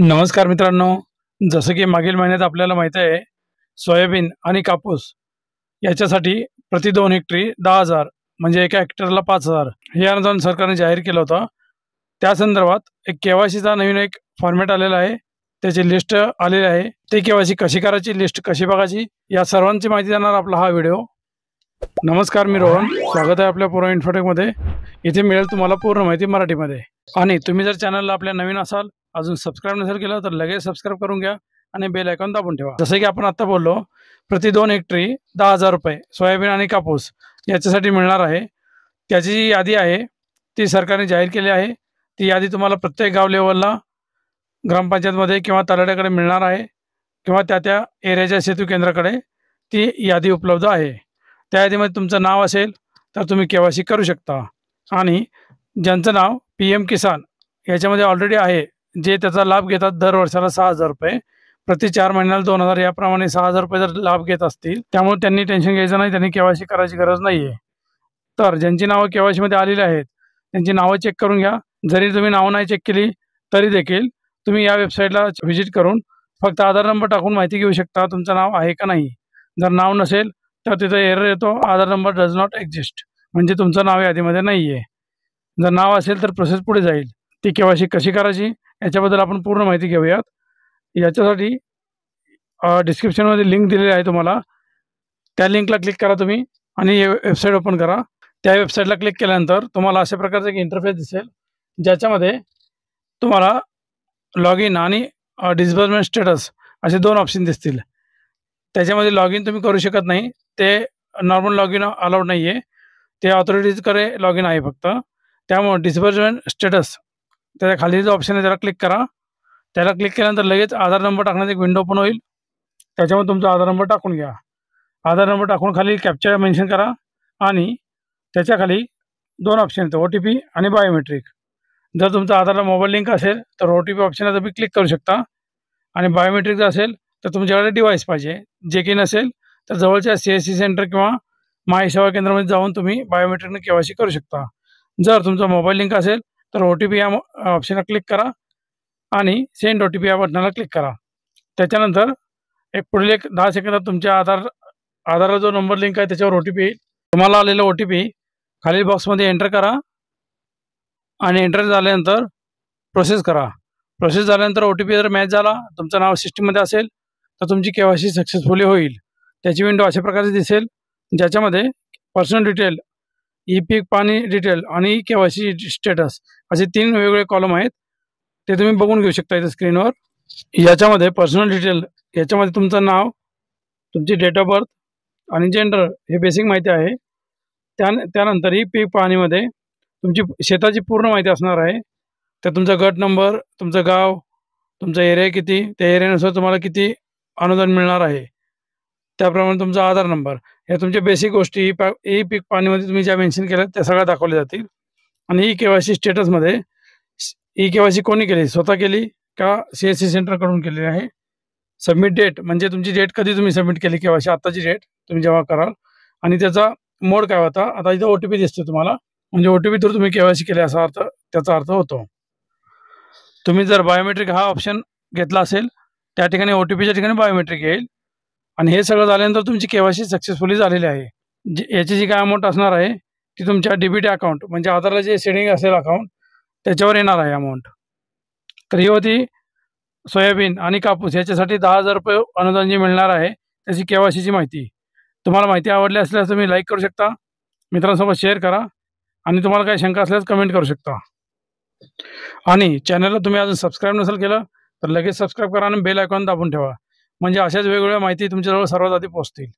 नमस्कार मित्रांनो, जसं की मागील महिन्यात आपल्याला माहिती आहे सोयाबीन आणि कापूस याच्यासाठी प्रति 2 हेक्टरी 10,000 म्हणजे एका हेक्टरला 5,000 हे अनुदान सरकारने जाहीर केलं होतं। त्या संदर्भात एक केवायसीचा नवीन एक फॉर्मॅट आलेला आहे, त्याची लिस्ट आलेली आहे। ते केवायसी कशी करायची, लिस्ट कशी बघायची या सर्वांची माहिती देणार आपला हा व्हिडिओ। नमस्कार, मी रोहन, स्वागत आहे आपल्या पूर्ण इन्फोटेकमध्ये। इथे मिळेल तुम्हाला पूर्ण माहिती मराठीमध्ये। आणि तुम्ही जर चॅनलला आपल्या नवीन असाल, अजून सबस्क्राइब नसेल केलं तर लगेच सबस्क्राइब करून घ्या आणि बेल आयकॉन दाबून ठेवा। जसे की आपण आता बोललो, प्रति 2 हेक्टरी 10,000 रुपये सोयाबीन आणि कापूस याच्यासाठी मिळणार आहे। त्याची जी यादी आहे ती सरकारने जाहीर केली आहे। ती यादी तुम्हाला प्रत्येक गाव लेवलला ग्रामपंचायतमध्ये किंवा तलाठ्याकडे मिळणार आहे किंवा त्या एरियाच्या सेतू केंद्राकडे ती यादी उपलब्ध आहे। त्या यादीमध्ये तुमचं नाव असेल तर तुम्ही केवायसी करू शकता। आणि ज्यांचं नाव PM किसान याच्यामध्ये ऑलरेडी आहे, जे त्याचा लाभ घेतात दर वर्षाला 6,000 रुपये, प्रति 4 महिन्याला 2,000 याप्रमाणे 6,000 रुपये जर लाभ घेत असतील, त्यामुळे त्यांनी टेन्शन घ्यायचं नाही, त्यांनी केवायसी करायची गरज नाही आहे। तर ज्यांची नावं केवायसीमध्ये आलेली आहेत त्यांची नावं चेक करून घ्या। जरी तुम्ही नावं नाही चेक केली तरी देखील तुम्ही या वेबसाईटला व्हिजिट करून फक्त आधार नंबर टाकून माहिती घेऊ शकता तुमचं नाव आहे का नाही। जर नाव नसेल तर तिथे एरर येतो, आधार नंबर डज नॉट एक्झिस्ट, म्हणजे तुमचं नाव यादीमध्ये नाही आहे। जर नाव असेल तर प्रोसेस पुढे जाईल। ती केवायसी कशी करायची याच्याबद्दल आपण पूर्ण माहिती घेऊयात। याच्यासाठी डिस्क्रिप्शनमध्ये लिंक दिलेली आहे तुम्हाला, त्या लिंकला क्लिक करा तुम्ही आणि वेबसाईट ओपन करा। त्या वेबसाईटला क्लिक केल्यानंतर तुम्हाला अशा प्रकारचं एक इंटरफेस दिसेल, ज्याच्यामध्ये तुम्हाला लॉग इन आणि डिस्बर्समेंट स्टेटस असे 2 ऑप्शन दिसतील। त्याच्यामध्ये लॉग इन तुम्ही करू शकत नाही, ते नॉर्मल लॉग इन अलाउड नाही आहे, ते ऑथॉरिटीजकडे लॉग इन आहे फक्त। त्यामुळे डिस्बर्समेंट स्टेटस त्याच्या खाली जो ऑप्शन आहे त्याला क्लिक करा। त्याला क्लिक केल्यानंतर लगेच आधार नंबर टाकण्याची एक विंडो ओपन होईल, त्याच्यामध्ये तुमचा आधार नंबर टाकून घ्या। आधार नंबर टाकून खाली कॅप्चा मेन्शन करा आणि त्याच्या खाली 2 ऑप्शन आहेत, OTP आणि बायोमेट्रिक। जर तुमचा आधारला मोबाईल लिंक असेल तर OTP ऑप्शनला तुम्ही क्लिक करू शकता, आणि बायोमेट्रिक जर असेल तर तुमच्याकडे डिव्हाइस पाहिजे। जे की नसेल तर जवळच्या CSC सेंटर किंवा माय सेवा केंद्रामध्ये जाऊन तुम्ही बायोमेट्रिकने केवायसी करू शकता। जर तुमचा मोबाईल लिंक असेल तर OTP या ऑप्शनला क्लिक करा आणि सेंड OTP या बटनाला क्लिक करा। त्याच्यानंतर पुढील 10 सेकंदात तुमच्या आधारला जो नंबर लिंक आहे त्याच्यावर OTP येईल। तुम्हाला आलेला OTP खालील बॉक्समध्ये एंटर करा आणि एंटर झाल्यानंतर प्रोसेस करा। प्रोसेस झाल्यानंतर OTP जर मॅच झाला, तुमचं नाव सिस्टीममध्ये असेल तर तुमची केवायसी सक्सेसफुली होईल। त्याची विंडो अशा प्रकारे दिसेल, ज्याच्यामध्ये पर्सनल डिटेल, ई-पीक पाणी डिटेल आणि केवायसी स्टेटस असे 3 वेगवेगळे कॉलम आहेत, ते तुम्ही बघून घेऊ शकता इथे स्क्रीनवर। याच्यामध्ये पर्सनल डिटेल याच्यामध्ये तुमचं नाव, तुमची डेट ऑफ बर्थ आणि जेंडर हे बेसिक माहिती आहे। त्यानंतर ई-पीक पाणीमध्ये तुमची शेताची पूर्ण माहिती असणार आहे, तर तुमचा गट नंबर, तुमचं गाव, तुमचा एरिया किती, त्या एरियानुसार तुम्हाला किती अनुदान मिळणार आहे, त्याप्रमाणे तुमचा आधार नंबर, या तुमच्या बेसिक गोष्टी ई पीक पाणीमध्ये तुम्ही ज्या मेन्शन केल्या त्या सगळ्या दाखवल्या जातील। आणि ई केवायसी स्टेटसमध्ये ई केवायसी कोणी केली, स्वतः केली का CSC सेंटरकडून केलेली आहे। सबमिट डेट म्हणजे तुमची डेट कधी तुम्ही सबमिट केली केवायसी, आत्ताची डेट तुम्ही जेव्हा कराल, आणि त्याचा मोड काय होता। आता इथे OTP दिसतो तुम्हाला, म्हणजे OTP थ्रू तुम्ही केवायसी केली असा अर्थ त्याचा अर्थ होतो। तुम्ही जर बायोमेट्रिक हा ऑप्शन घेतला असेल त्या ठिकाणी OTPच्या ठिकाणी बायोमेट्रिक येईल, आणि हे सगळं झाल्यानंतर तुमची केवायसी सक्सेसफुली झालेली आहे। याची जी काय अमाऊंट असणार आहे ती तुमच्या DBT अकाउंट म्हणजे आधारला जे सेडिंग असेल अकाउंट त्याच्यावर येणार आहे अमाऊंट। तर ही होती सोयाबीन आणि कापूस याच्यासाठी 10,000 रुपये अनुदान जे मिळणार आहे त्याची केवायसीची माहिती। तुम्हाला माहिती आवडली असल्यास तुम्ही लाईक करू शकता, मित्रांसोबत शेअर करा, आणि तुम्हाला काही शंका असल्यास कमेंट करू शकता। आणि चॅनलला तुम्ही अजून सबस्क्राईब नसेल केलं तर लगेच सबस्क्राईब करा आणि बेल आयकॉन दाबून ठेवा, म्हणजे अशाच वेगवेगळ्या माहिती तुमच्याजवळ सर्वात आधी पोहोचतील।